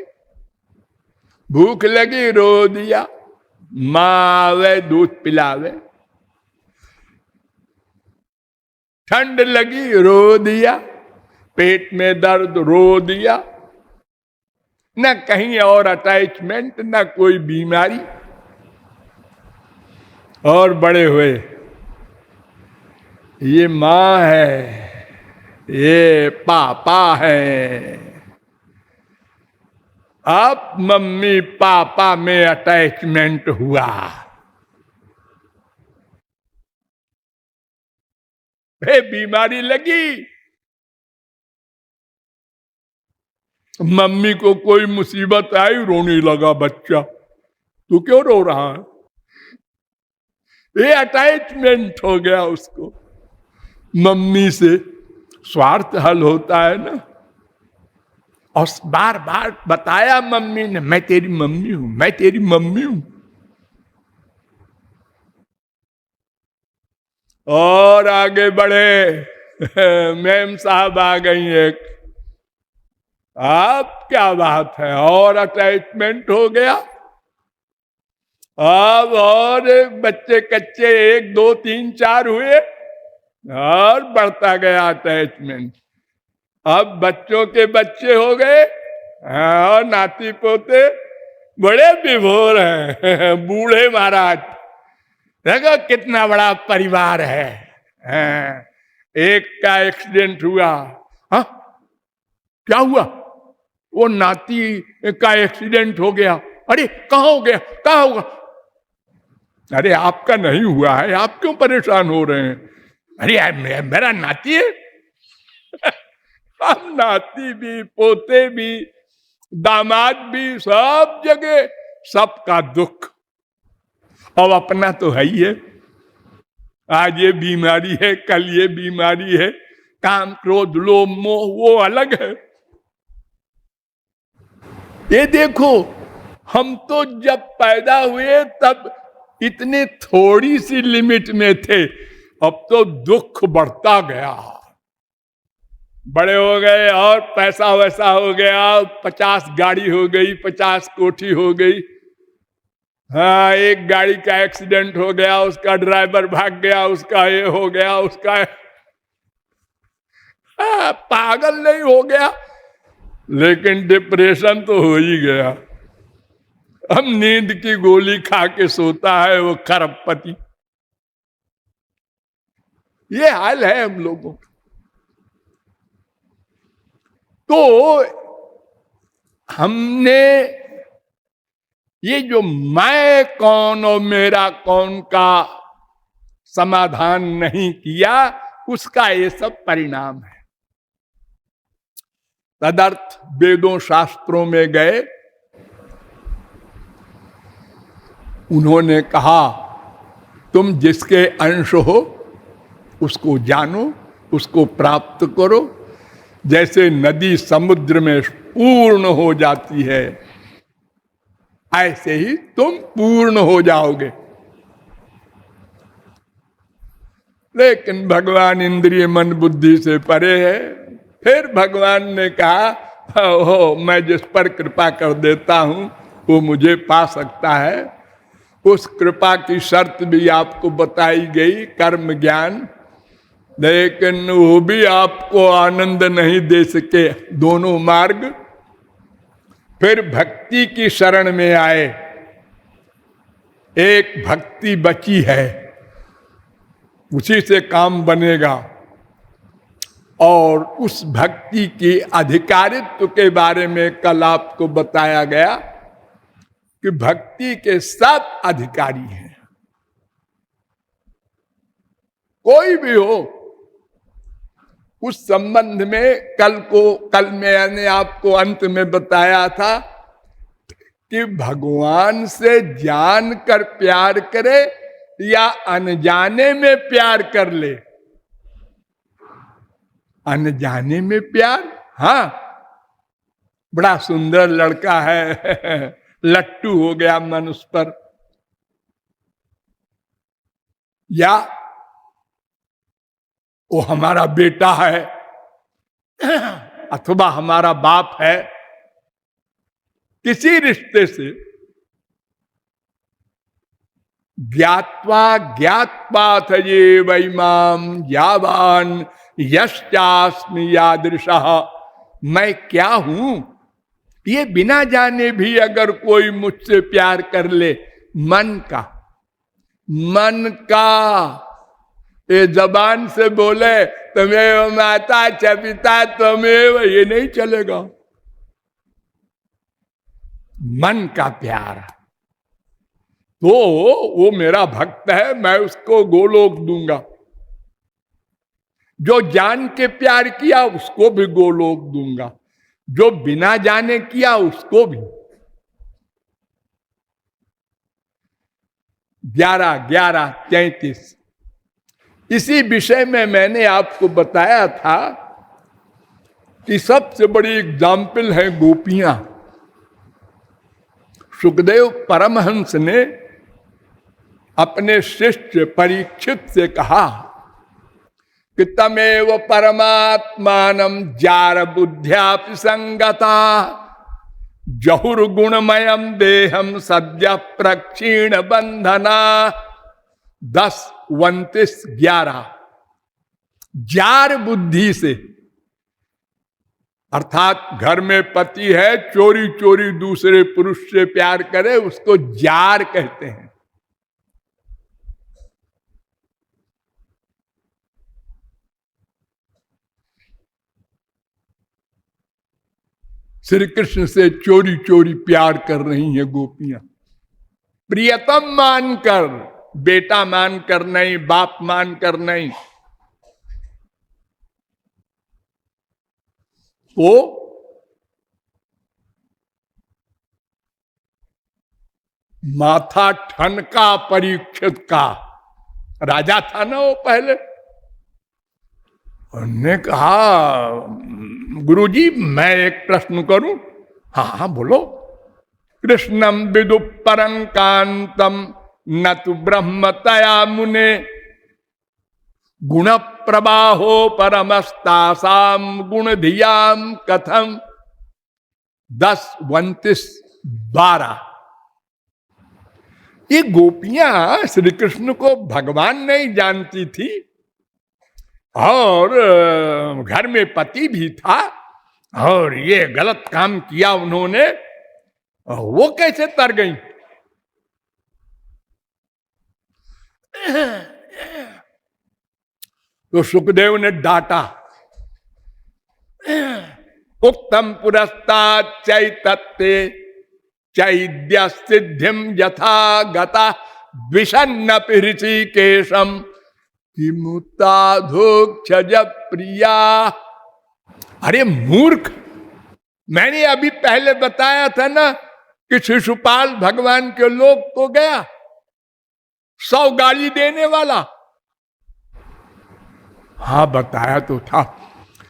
भूख लगी रो दिया, माँ आवे दूध पिलावे। ठंड लगी रो दिया, पेट में दर्द रो दिया। न कहीं और अटैचमेंट, न कोई बीमारी। और बड़े हुए, ये माँ है, ये पापा है। अब मम्मी पापा में अटैचमेंट हुआ, बीमारी लगी। मम्मी को कोई मुसीबत आई, रोने लगा बच्चा। तू क्यों रो रहा है? ये अटैचमेंट हो गया उसको मम्मी से। स्वार्थ हल होता है ना। और बार बार बताया मम्मी ने, मैं तेरी मम्मी हूं, मैं तेरी मम्मी हूं। और आगे बढ़े, मैम साहब आ गई एक, अब क्या बात है, और अटैचमेंट हो गया। अब और बच्चे कच्चे 1 2 3 4 हुए और बढ़ता गया अटैचमेंट। अब बच्चों के बच्चे हो गए और नाती पोते बड़े विभोर हैं। बूढ़े महाराज, देखो कितना बड़ा परिवार है। एक का एक्सीडेंट हुआ। हाँ, क्या हुआ? वो नाती का एक्सीडेंट हो गया। अरे कहाँ हो गया, कहाँ होगा? अरे आपका नहीं हुआ है, आप क्यों परेशान हो रहे हैं? अरे यार मेरा नाती है। अब नाती भी, पोते भी, दामाद भी, सब जगह सबका दुख। अब अपना तो है ही है। आज ये बीमारी है, कल ये बीमारी है, काम क्रोध लोभ मोह वो अलग है। ये देखो, हम तो जब पैदा हुए तब इतने थोड़ी सी लिमिट में थे, अब तो दुख बढ़ता गया। बड़े हो गए और पैसा वैसा हो गया, 50 गाड़ी हो गई, 50 कोठी हो गई। हाँ, एक गाड़ी का एक्सीडेंट हो गया, उसका ड्राइवर भाग गया, उसका ये हो गया, उसका पागल नहीं हो गया, लेकिन डिप्रेशन तो हो ही गया। हम नींद की गोली खा के सोता है वो खरबपति। ये हाल है हम लोगों का। तो हमने ये जो मैं कौन और मेरा कौन का समाधान नहीं किया, उसका ये सब परिणाम है। तदर्थ वेदों शास्त्रों में गए, उन्होंने कहा तुम जिसके अंश हो उसको जानो, उसको प्राप्त करो। जैसे नदी समुद्र में पूर्ण हो जाती है, ऐसे ही तुम पूर्ण हो जाओगे। लेकिन भगवान इंद्रिय मन बुद्धि से परे है। फिर भगवान ने कहा हो, मैं जिस पर कृपा कर देता हूं वो मुझे पा सकता है। उस कृपा की शर्त भी आपको बताई गई, कर्म ज्ञान, लेकिन वो भी आपको आनंद नहीं दे सके दोनों मार्ग। फिर भक्ति की शरण में आए। एक भक्ति बची है, उसी से काम बनेगा। और उस भक्ति की अधिकारित्व के बारे में कल आपको बताया गया कि भक्ति के 7 अधिकारी हैं। कोई भी हो, उस संबंध में कल मैंने आपको अंत में बताया था कि भगवान से जानकर प्यार करे या अनजाने में प्यार कर ले। अनजाने में प्यार, हाँ, बड़ा सुंदर लड़का है, लट्टू हो गया मन उस पर, या वो हमारा बेटा है अथवा हमारा बाप है, किसी रिश्ते से ज्ञात्वा ज्ञात्वाथ ये वैमाम यावान यश्चास्मि यादृशः, मैं क्या हूं ये बिना जाने भी अगर कोई मुझसे प्यार कर ले, मन का ये जबान से बोले तुम्हें माता च पिता तुम्हें, ये नहीं चलेगा। मन का प्यार, तो वो मेरा भक्त है, मैं उसको गोलोक दूंगा। जो जान के प्यार किया उसको भी गोलोक दूंगा, जो बिना जाने किया उसको भी। 11-11-33 इसी विषय में मैंने आपको बताया था कि सबसे बड़ी एग्जाम्पल है गोपियां। सुखदेव परमहंस ने अपने शिष्य परीक्षित से कहा कि तमेव परमात्मानं जार बुद्ध्या संगता जहुर्गुणमयम देहम सद्य प्रक्षीण बंधना। 10:29-11 जार बुद्धि से, अर्थात घर में पति है, चोरी चोरी दूसरे पुरुष से प्यार करे, उसको जार कहते हैं। श्री कृष्ण से चोरी चोरी प्यार कर रही हैं गोपियां, प्रियतम मानकर, बेटा मानकर नहीं, बाप मानकर नहीं। वो माथा ठनका परीक्षित का, राजा था ना वो पहले। उन्होंने कहा गुरुजी मैं एक प्रश्न करूं? हाँ हाँ बोलो। कृष्णम विदु परं कांतम न तु ब्रह्मतया मुने गुण प्रवाहो परमस्तासाम गुण धियाम कथम। 10:29-12 ये गोपियां श्री कृष्ण को भगवान नहीं जानती थी और घर में पति भी था, और ये गलत काम किया उन्होंने, वो कैसे तर गई? तो सुखदेव ने डांटा, उत्तम पुरस्तात् चैतत्ते चैद्य सिद्धिम यथा गता विषन्न ऋषिकेशम किमुताधोक्षज प्रिया। अरे मूर्ख, मैंने अभी पहले बताया था ना कि शिशुपाल भगवान के लोग तो गया 100 गाली देने वाला। हाँ बताया तो था।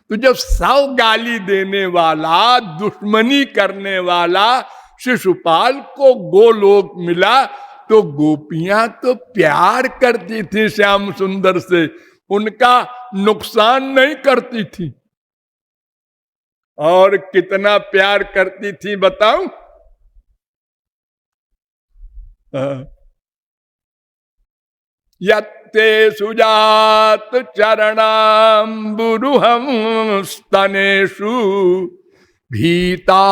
तो जब 100 गाली देने वाला, दुश्मनी करने वाला शिशुपाल को गोलोक मिला, तो गोपियां तो प्यार करती थी श्याम सुंदर से, उनका नुकसान नहीं करती थी। और कितना प्यार करती थी बताऊं? यत्ते सुजात चरणाम्बुरुहं स्तनेषु भीता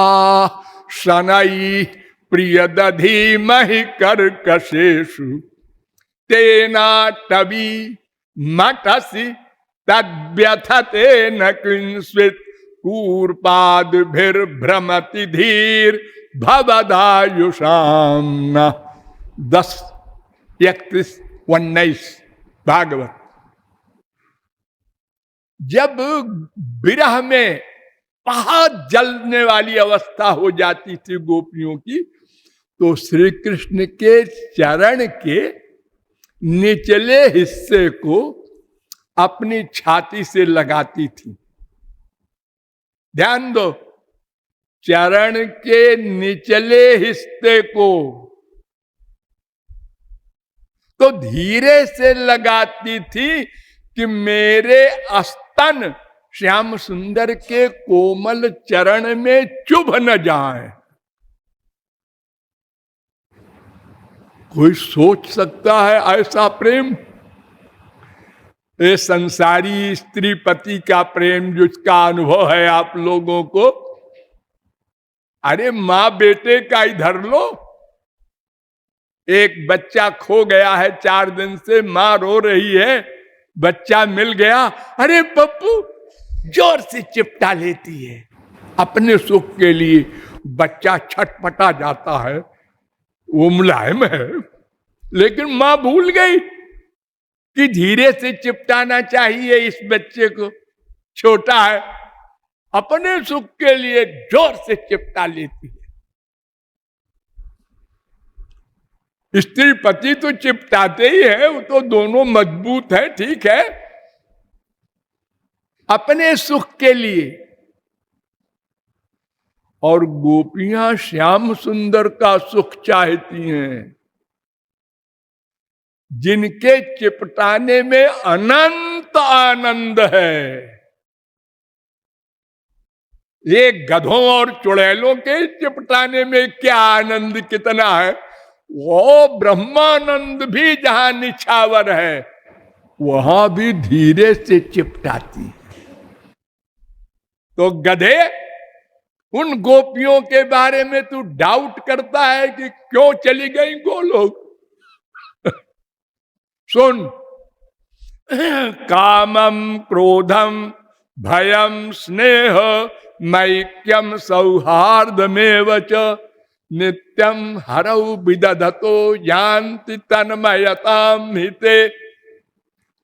शनै प्रियदधीमहि कर्कशेषु तेनाटवी मठसि तद्व्यथते न किंस्वित् कूर्पाद्भिर्भ्रमति धीर भवदायुषाम। 10:31-19 भागवत। जब विरह में बहुत जलने वाली अवस्था हो जाती थी गोपियों की, तो श्री कृष्ण के चरण के निचले हिस्से को अपनी छाती से लगाती थी। ध्यान दो, चरण के निचले हिस्से को तो धीरे से लगाती थी कि मेरे स्तन श्याम सुंदर के कोमल चरण में चुभ न जाए। कोई सोच सकता है ऐसा प्रेम? ये संसारी स्त्री पति का प्रेम जिसका अनुभव है आप लोगों को, अरे माँ बेटे का इधर लो। एक बच्चा खो गया है 4 दिन से, माँ रो रही है, बच्चा मिल गया, अरे पप्पू, जोर से चिपटा लेती है अपने सुख के लिए। बच्चा छटपटा जाता है, वो मुलायम है, लेकिन माँ भूल गई कि धीरे से चिपटाना चाहिए इस बच्चे को, छोटा है, अपने सुख के लिए जोर से चिपटा लेती है। स्त्री पति तो चिपटाते ही है, वो तो दोनों मजबूत है, ठीक है, अपने सुख के लिए। और गोपियां श्याम सुंदर का सुख चाहती हैं, जिनके चिपटाने में अनंत आनंद है। ये गधों और चुड़ैलों के चिपटाने में क्या आनंद कितना है, वो ब्रह्मानंद भी जहां निछावर है वहां भी धीरे से चिपटाती है। तो गधे, उन गोपियों के बारे में तू डाउट करता है कि क्यों चली गई गोलोक? सुन, कामम क्रोधम भयम स्नेह मैक्यम सौहार्दमेव च नित्यम हरौ विदधतो यान्ति तन्मयताम हिते।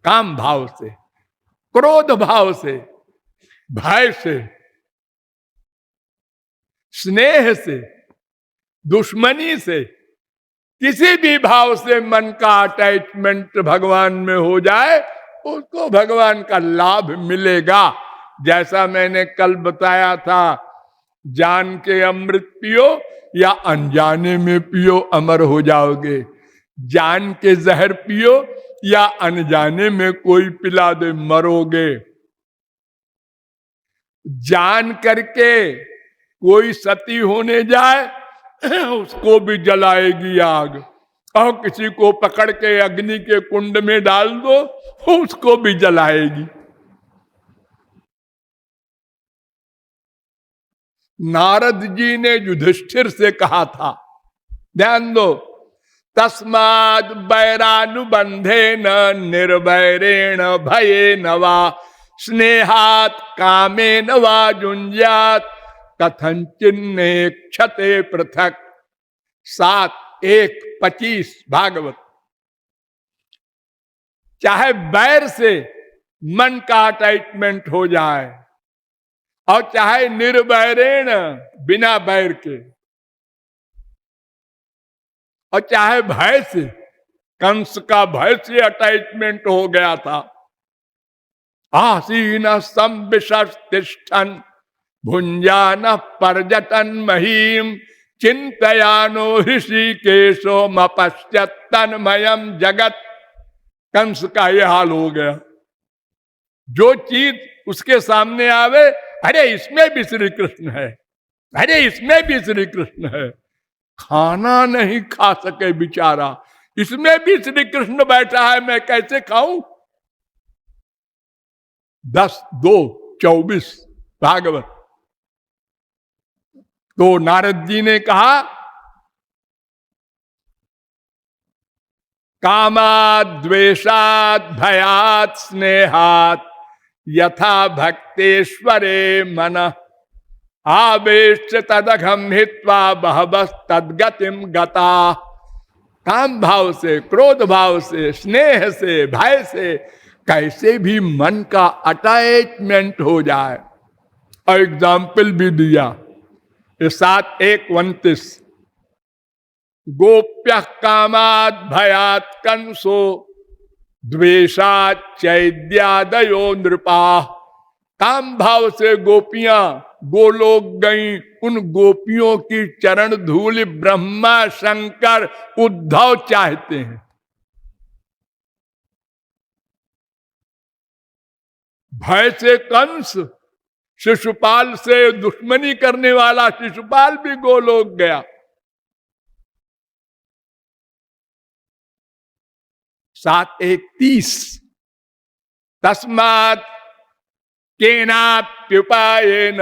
काम भाव से, क्रोध भाव से, भय से, स्नेह से, दुश्मनी से, किसी भी भाव से मन का अटैचमेंट भगवान में हो जाए, उसको भगवान का लाभ मिलेगा। जैसा मैंने कल बताया था, जान के अमृत पियो या अनजाने में पियो, अमर हो जाओगे। जान के जहर पियो या अनजाने में कोई पिला दे, मरोगे। जान करके कोई सती होने जाए उसको भी जलाएगी आग, और किसी को पकड़ के अग्नि के कुंड में डाल दो उसको भी जलाएगी। नारद जी ने युधिष्ठिर से कहा था, ध्यान दो, तस्माद वैरानुबंधेन निर्वैरेण भयेन वा स्नेहात कामेन वा जुंज्यात कथंचिन्ने क्षते पृथक। 7:1-25 भागवत। चाहे बैर से मन का अटैचमेंट हो जाए और चाहे निर्वैरेण बिना बैर के, और चाहे भय से, कंस का भय से अटैचमेंट हो गया था। आसीन संविशतिष्ठन् भुंजान पर्यटन महीम चिंतयानो ऋषिकेशो मपश्यत् तन्मयम् जगत। कंस का यह हाल हो गया, जो चीज उसके सामने आवे, अरे इसमें भी श्री कृष्ण है, अरे इसमें भी श्री कृष्ण है। खाना नहीं खा सके बेचारा, इसमें भी श्री कृष्ण बैठा है, मैं कैसे खाऊं? 10:2-24 भागवत। तो नारद जी ने कहा, कामाद द्वेषात भयात स्नेहात यथा भक्तेश्वरे मन आवेश तदघम हित्वा बहबस तदगतिम गता। काम भाव से, क्रोध भाव से, स्नेह से, भय से कैसे भी मन का अटैचमेंट हो जाए। और एग्जाम्पल भी दिया, 7:1-29 गोप्य कामाद भयात कंसो द्वेषात चैद्यादयो नृपा। काम भाव से गोपियां गोलोक गईं, उन गोपियों की चरण धूल ब्रह्मा शंकर उद्धव चाहते हैं। भय से कंस, शिशुपाल से दुश्मनी करने वाला शिशुपाल भी गोलोक गया। 7:1-30 तस्मात् केनाप्युपायेन,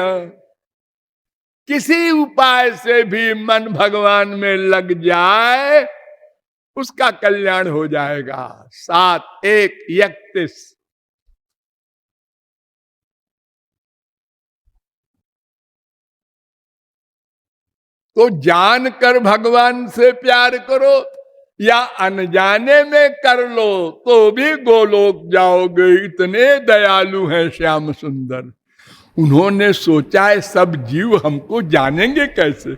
किसी उपाय से भी मन भगवान में लग जाए उसका कल्याण हो जाएगा। 7:1-31 तो जानकर भगवान से प्यार करो या अनजाने में कर लो तो भी गोलोक जाओगे। इतने दयालु हैं श्याम सुंदर। उन्होंने सोचा है सब जीव हमको जानेंगे कैसे।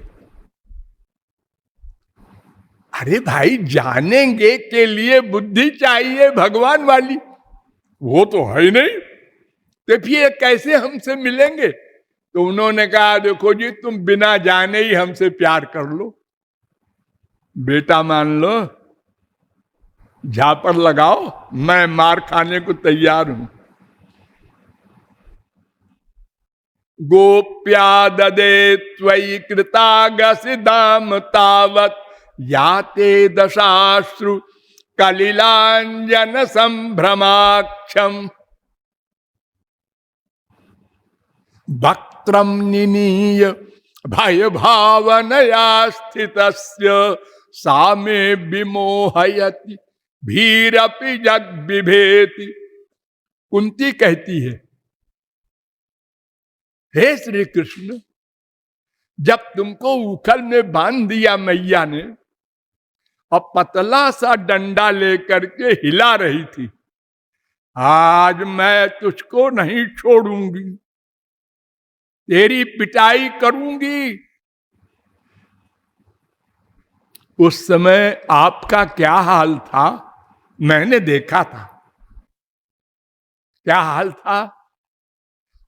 अरे भाई, जानेंगे के लिए बुद्धि चाहिए भगवान वाली, वो तो है ही नहीं, तो फिर कैसे हमसे मिलेंगे? तो उन्होंने कहा देखो जी तुम बिना जाने ही हमसे प्यार कर लो, बेटा मान लो, झापड़ लगाओ, मैं मार खाने को तैयार हूं। गोप्या ददे त्वयि कृतागसिदाम तावत याते दशाश्रु कलिलांजन संभ्रमाक्षम वक्त्रम निनीय भय भावनया स्थितस्य सामे विमोहयति भीरपि जग विभेति। कुंती कहती है, हे श्री कृष्ण, जब तुमको उखल में बांध दिया मैया ने और पतला सा डंडा लेकर के हिला रही थी, आज मैं तुझको नहीं छोड़ूंगी, तेरी पिटाई करूंगी। उस समय आपका क्या हाल था, मैंने देखा था। क्या हाल था?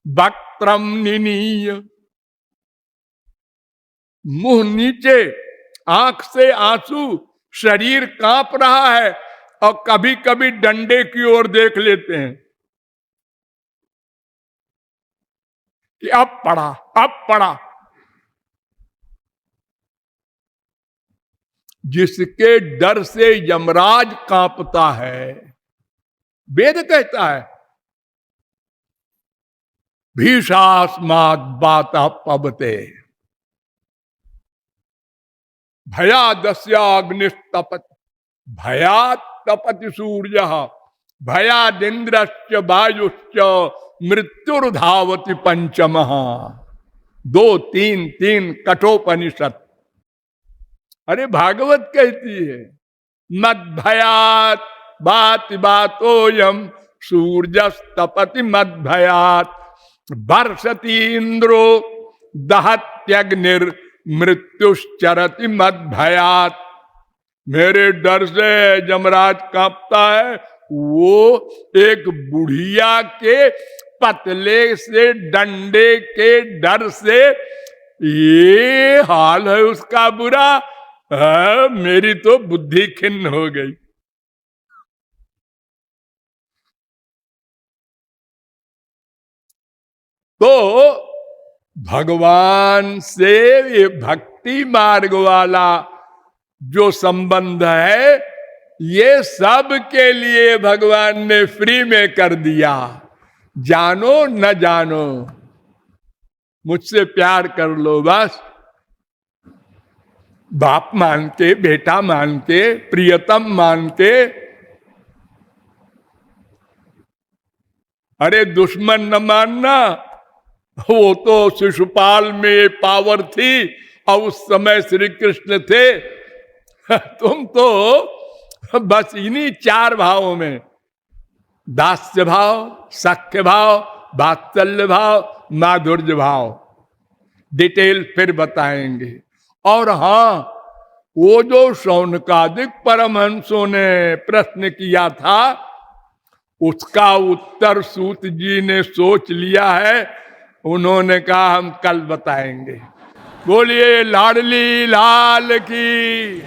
वक्त्रम निनीय, मुंह नीचे, आंख से आंसू, शरीर कांप रहा है और कभी कभी डंडे की ओर देख लेते हैं कि अब पड़ा, अब पड़ा। जिसके डर से यमराज कांपता है, वेद कहता है भीषास्मात् बाता पबते भयादस्याग्निस्तपत भयात् तपति सूर्य भयादिन्द्रश्च वायुश्च मृत्युर्धावति पंचमः। 2-3 कठोपनिषद। अरे भागवत कहती है मद भयात बाति बातोयम सूर्यस्तपति मद भयात वर्षति इंद्रो दहत्यग्निर मृत्युश्चरति मद भयात। मेरे डर से यमराज कांपता है। वो एक बुढ़िया के पतले से डंडे के डर से ये हाल है उसका बुरा। मेरी तो बुद्धि खिन्न हो गई। तो भगवान से ये भक्ति मार्ग वाला जो संबंध है, ये सब के लिए भगवान ने फ्री में कर दिया। जानो न जानो, मुझसे प्यार कर लो बस। बाप मान के, बेटा मान के, प्रियतम मान के। अरे दुश्मन न मानना। वो तो शिशुपाल में पावर थी और उस समय श्री कृष्ण थे। तुम तो बस इन्हीं 4 भावों में, दास्य भाव, सख्य भाव, वात्सल्य भाव, माधुर्य भाव। डिटेल फिर बताएंगे। और हाँ, वो जो शौनकादिक परमहंसों ने प्रश्न किया था, उसका उत्तर सूत जी ने सोच लिया है। उन्होंने कहा हम कल बताएंगे। बोलिए लाडली लाल की।